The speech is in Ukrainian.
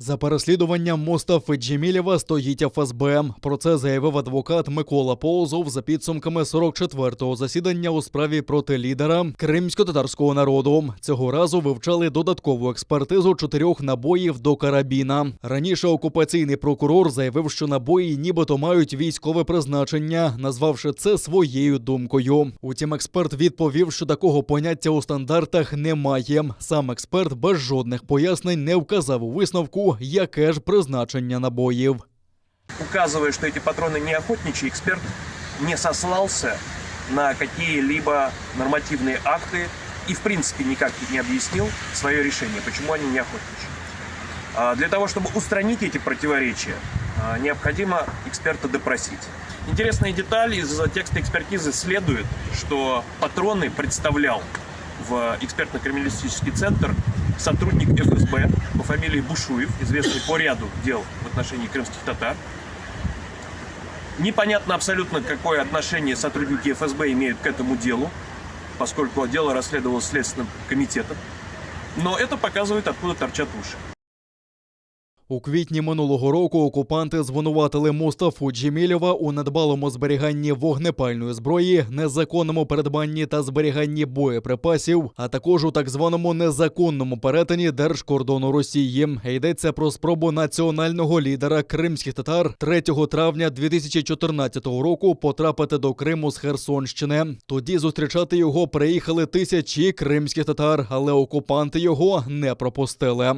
За переслідуванням Мустафи Джемілєва стоїть ФСБ. Про це заявив адвокат Микола Полозов за підсумками 44-го засідання у справі проти лідера кримсько-татарського народу. Цього разу вивчали додаткову експертизу 4 набоїв до карабіна. Раніше окупаційний прокурор заявив, що набої нібито мають військове призначення, назвавши це своєю думкою. Утім, експерт відповів, що такого поняття у стандартах немає. Сам експерт без жодних пояснень не вказав у висновку, яке ж призначення набоїв. Указывая, что эти патроны не охотничьи, эксперт не сослался на какие-либо нормативные акты и, в принципе, никак не объяснил свое решение, почему они не охотничьи. Для того, чтобы устранить эти противоречия, необходимо эксперта допросить. Интересная деталь: из текста экспертизы следует, что патроны представлял в экспертно-криминалистический центр сотрудник ФСБ по фамилии Бушуев, известный по ряду дел в отношении крымских татар. Непонятно абсолютно, какое отношение сотрудники ФСБ имеют к этому делу, поскольку дело расследовалось Следственным комитетом. Но это показывает, откуда торчат уши. У квітні минулого року окупанти звинуватили Мустафу Джемілєва у недбалому зберіганні вогнепальної зброї, незаконному передбанні та зберіганні боєприпасів, а також у так званому незаконному перетині держкордону Росії. Йдеться про спробу національного лідера кримських татар 3 травня 2014 року потрапити до Криму з Херсонщини. Тоді зустрічати його приїхали тисячі кримських татар, але окупанти його не пропустили.